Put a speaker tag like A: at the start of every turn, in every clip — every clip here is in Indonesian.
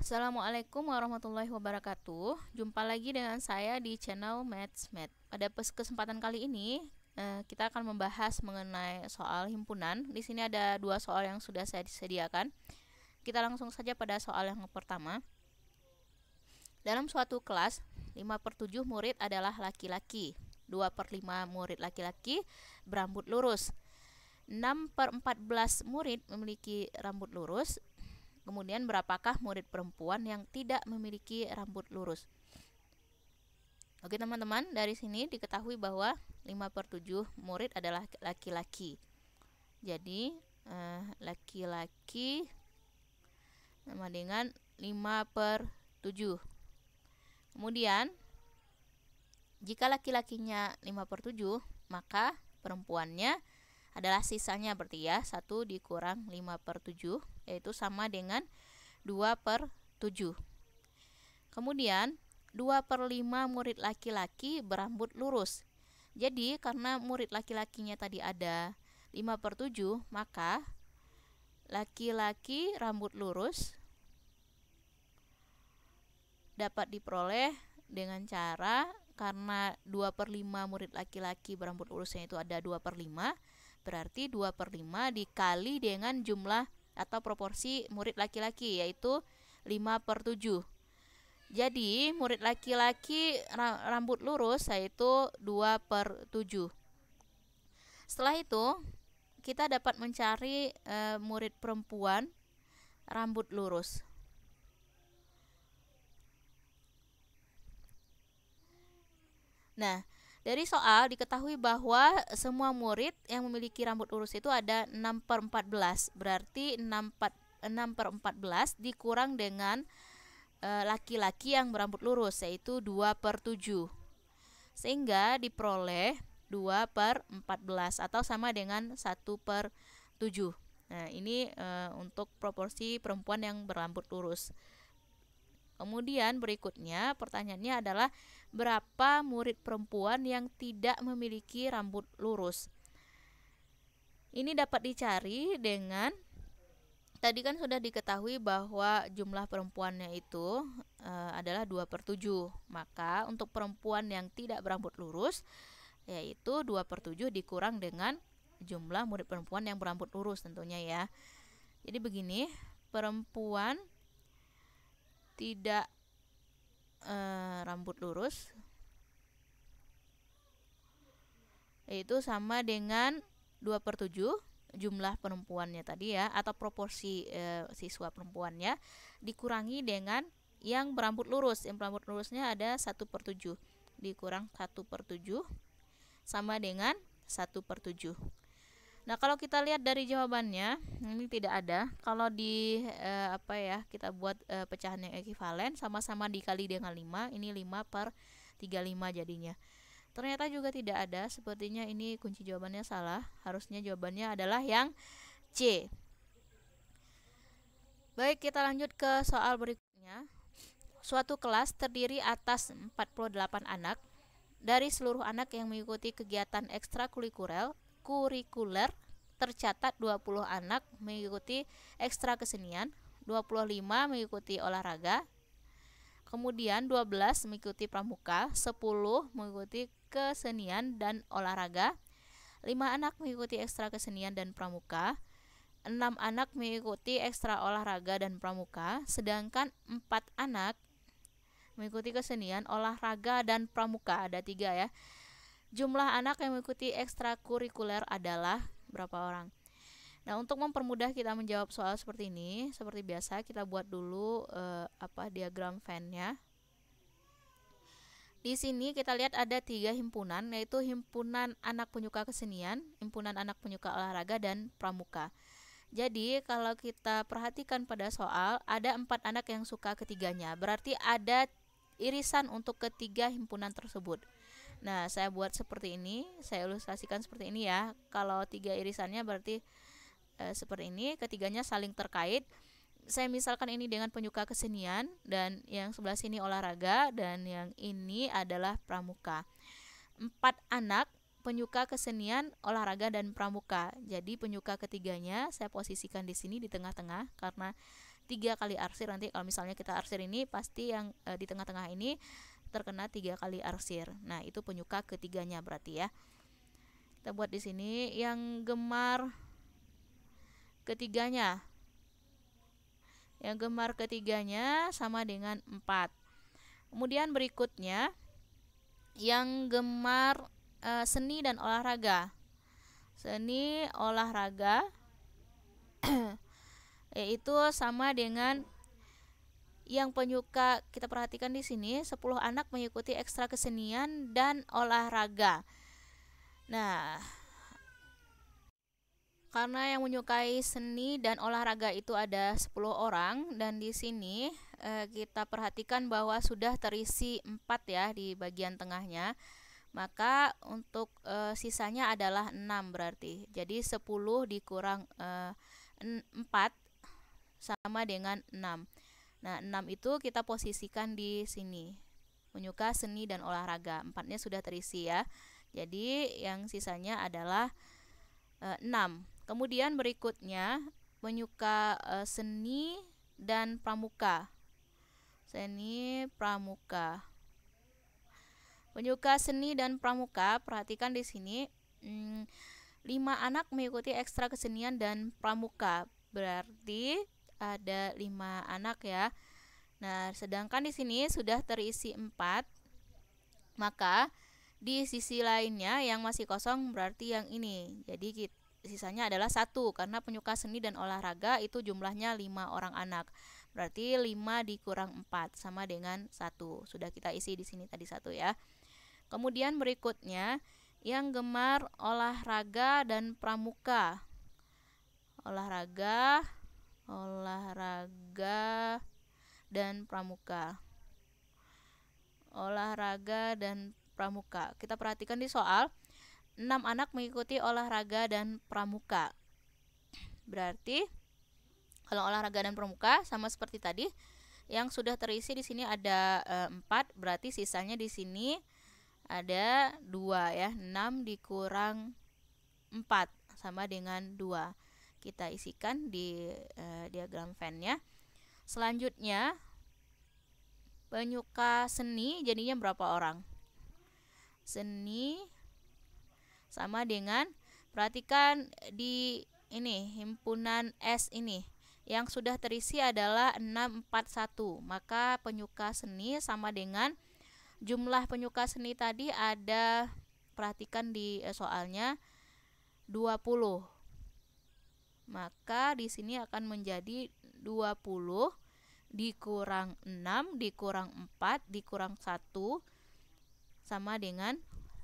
A: Assalamualaikum warahmatullahi wabarakatuh. Jumpa lagi dengan saya di channel Mathsmed. Pada kesempatan kali ini kita akan membahas mengenai soal himpunan. Di sini ada dua soal yang sudah saya sediakan. Kita langsung saja pada soal yang pertama. Dalam suatu kelas, 5/7 murid adalah laki-laki, 2/5 murid laki-laki berambut lurus, 6/14 murid memiliki rambut lurus. Kemudian berapakah murid perempuan yang tidak memiliki rambut lurus? Oke teman-teman, dari sini diketahui bahwa 5/7 murid adalah laki-laki. Jadi laki-laki sama dengan 5/7. Kemudian jika laki-lakinya 5/7, maka perempuannya adalah sisanya, berarti ya 1 dikurang 5/7, yaitu sama dengan 2/7. Kemudian 2/5 murid laki-laki berambut lurus. Jadi karena murid laki-lakinya tadi ada 5/7, maka laki-laki rambut lurus dapat diperoleh dengan cara, karena 2/5 murid laki-laki berambut lurusnya itu ada 2/5, berarti 2/5 dikali dengan jumlah atau proporsi murid laki-laki, yaitu 5/7. Jadi murid laki-laki rambut lurus yaitu 2/7. Setelah itu kita dapat mencari murid perempuan rambut lurus. Nah, dari soal diketahui bahwa semua murid yang memiliki rambut lurus itu ada 6/14. Berarti 6/14 dikurang dengan laki-laki yang berambut lurus, yaitu 2/7. Sehingga diperoleh 2/14 atau sama dengan 1/7. Nah, ini untuk proporsi perempuan yang berambut lurus. Kemudian berikutnya pertanyaannya adalah berapa murid perempuan yang tidak memiliki rambut lurus. Ini dapat dicari dengan, tadi kan sudah diketahui bahwa jumlah perempuannya itu adalah 2/7. Maka untuk perempuan yang tidak berambut lurus, yaitu 2/7 dikurang dengan jumlah murid perempuan yang berambut lurus tentunya ya. Jadi begini, perempuan tidak rambut lurus yaitu sama dengan 2/7 jumlah perempuannya tadi ya, atau proporsi siswa perempuannya dikurangi dengan yang berambut lurus. Yang berambut lurusnya ada 1/7 dikurang 1/7 sama dengan 1/7. Nah, kalau kita lihat dari jawabannya, ini tidak ada. Kalau di kita buat pecahan yang ekuivalen, sama-sama dikali dengan 5, ini 5/35 jadinya. Ternyata juga tidak ada, sepertinya ini kunci jawabannya salah. Harusnya jawabannya adalah yang C. Baik, kita lanjut ke soal berikutnya. Suatu kelas terdiri atas 48 anak. Dari seluruh anak yang mengikuti kegiatan ekstrakurikuler tercatat 20 anak mengikuti ekstra kesenian, 25 mengikuti olahraga, kemudian 12 mengikuti pramuka, 10 mengikuti kesenian dan olahraga, 5 anak mengikuti ekstra kesenian dan pramuka, 6 anak mengikuti ekstra olahraga dan pramuka, sedangkan 4 anak mengikuti kesenian, olahraga dan pramuka, ada 3 ya. Jumlah anak yang mengikuti ekstrakurikuler adalah berapa orang? Nah, untuk mempermudah kita menjawab soal seperti ini, seperti biasa kita buat dulu diagram Venn-nya. Di sini kita lihat ada 3 himpunan, yaitu himpunan anak penyuka kesenian, himpunan anak penyuka olahraga, dan pramuka. Jadi kalau kita perhatikan pada soal, ada 4 anak yang suka ketiganya, berarti ada irisan untuk ketiga himpunan tersebut. Nah, saya buat seperti ini, saya ilustrasikan seperti ini ya. Kalau 3 irisannya berarti seperti ini, ketiganya saling terkait. Saya misalkan ini dengan penyuka kesenian, dan yang sebelah sini olahraga, dan yang ini adalah pramuka. 4 anak penyuka kesenian, olahraga, dan pramuka. Jadi penyuka ketiganya saya posisikan di sini di tengah-tengah, karena 3 kali arsir. Nanti kalau misalnya kita arsir ini pasti yang di tengah-tengah ini terkena 3 kali arsir. Nah, itu penyuka ketiganya berarti ya. Kita buat di sini yang gemar ketiganya. Yang gemar ketiganya sama dengan 4. Kemudian berikutnya yang gemar seni dan olahraga. Seni olahraga yaitu sama dengan yang penyuka, kita perhatikan di sini 10 anak mengikuti ekstra kesenian dan olahraga. Nah, karena yang menyukai seni dan olahraga itu ada 10 orang, dan di sini kita perhatikan bahwa sudah terisi 4 ya di bagian tengahnya. Maka untuk sisanya adalah 6 berarti. Jadi 10 dikurang 4 sama dengan 6. Nah, 6 itu kita posisikan di sini. Penyuka seni dan olahraga. 4-nya sudah terisi ya. Jadi yang sisanya adalah 6. Kemudian berikutnya penyuka seni dan pramuka. Seni pramuka. Penyuka seni dan pramuka, perhatikan di sini 5 anak mengikuti ekstra kesenian dan pramuka. Berarti ada 5 anak ya. Nah, sedangkan di sini sudah terisi 4. Maka di sisi lainnya yang masih kosong berarti yang ini. Jadi sisanya adalah 1 karena penyuka seni dan olahraga itu jumlahnya 5 orang anak. Berarti 5 dikurang 4 sama dengan 1. Sudah kita isi di sini tadi 1 ya. Kemudian berikutnya yang gemar olahraga dan pramuka. Olahraga dan pramuka. Olahraga dan pramuka. Kita perhatikan di soal 6 anak mengikuti olahraga dan pramuka. Berarti kalau olahraga dan pramuka sama seperti tadi, yang sudah terisi di sini ada 4, berarti sisanya di sini ada 2 ya. 6 dikurang 4 sama dengan 2. Kita isikan di diagram Venn-nya. Selanjutnya penyuka seni jadinya berapa orang? Seni sama dengan, perhatikan di ini himpunan S ini yang sudah terisi adalah 641. Maka penyuka seni sama dengan jumlah penyuka seni tadi ada, perhatikan di soalnya 20. Maka di sini akan menjadi 20 dikurang 6 dikurang 4 dikurang 1 sama dengan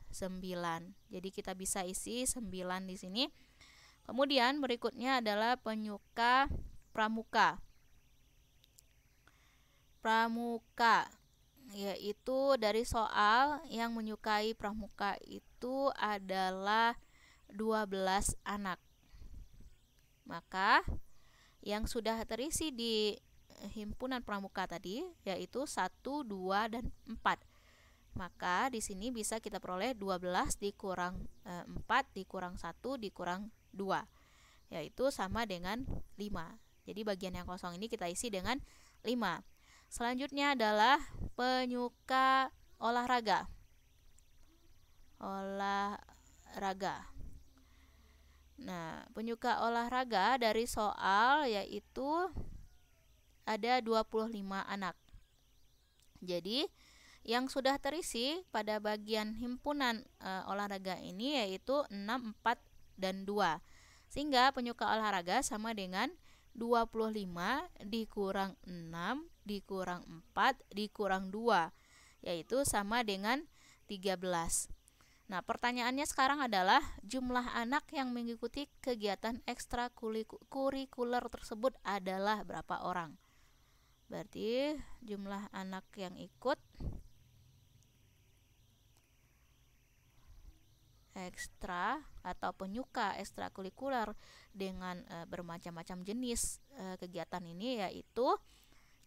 A: 9. Jadi kita bisa isi 9 di sini. Kemudian berikutnya adalah penyuka pramuka. Pramuka yaitu dari soal yang menyukai pramuka itu adalah 12 anak. Maka yang sudah terisi di himpunan pramuka tadi yaitu 1, 2, dan 4. Maka di sini bisa kita peroleh 12 dikurang 4 dikurang 1 dikurang 2, yaitu sama dengan 5. Jadi bagian yang kosong ini kita isi dengan 5. Selanjutnya adalah penyuka olahraga. Olahraga. Nah, penyuka olahraga dari soal yaitu ada 25 anak. Jadi yang sudah terisi pada bagian himpunan olahraga ini yaitu 6, 4, dan 2. Sehingga penyuka olahraga sama dengan 25 dikurang 6 dikurang 4 dikurang 2, yaitu sama dengan 13. Nah, pertanyaannya sekarang adalah jumlah anak yang mengikuti kegiatan ekstrakurikuler tersebut adalah berapa orang? Berarti jumlah anak yang ikut ekstra atau penyuka ekstrakurikuler dengan bermacam-macam jenis kegiatan ini yaitu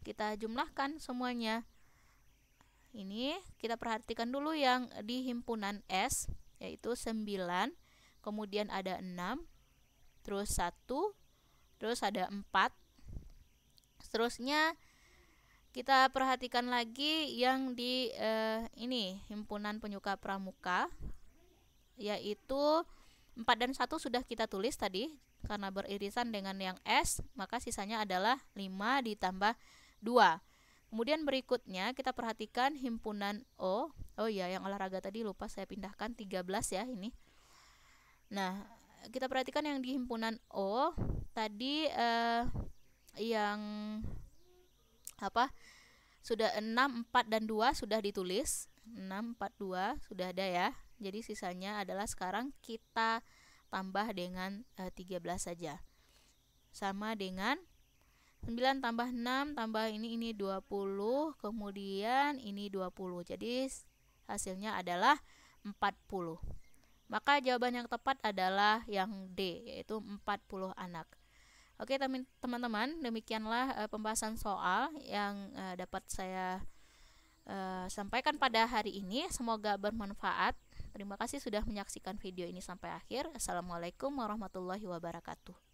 A: kita jumlahkan semuanya. Ini kita perhatikan dulu yang di himpunan S yaitu 9, kemudian ada 6, terus 1, terus ada 4, Seterusnya kita perhatikan lagi yang di ini himpunan penyuka pramuka, yaitu 4 dan 1 sudah kita tulis tadi karena beririsan dengan yang S, maka sisanya adalah 5 ditambah 2. Kemudian berikutnya kita perhatikan himpunan O. Oh ya, yang olahraga tadi lupa saya pindahkan 13 ya ini. Nah, kita perhatikan yang di himpunan O tadi yang apa? Sudah 6, 4 dan 2 sudah ditulis. 6, 4, 2 sudah ada ya. Jadi sisanya adalah sekarang kita tambah dengan 13 saja. Sama dengan 9 tambah 6 tambah ini 20, kemudian ini 20. Jadi hasilnya adalah 40. Maka jawaban yang tepat adalah yang D, yaitu 40 anak. Oke teman-teman, demikianlah pembahasan soal yang dapat saya sampaikan pada hari ini. Semoga bermanfaat. Terima kasih sudah menyaksikan video ini sampai akhir. Assalamualaikum warahmatullahi wabarakatuh.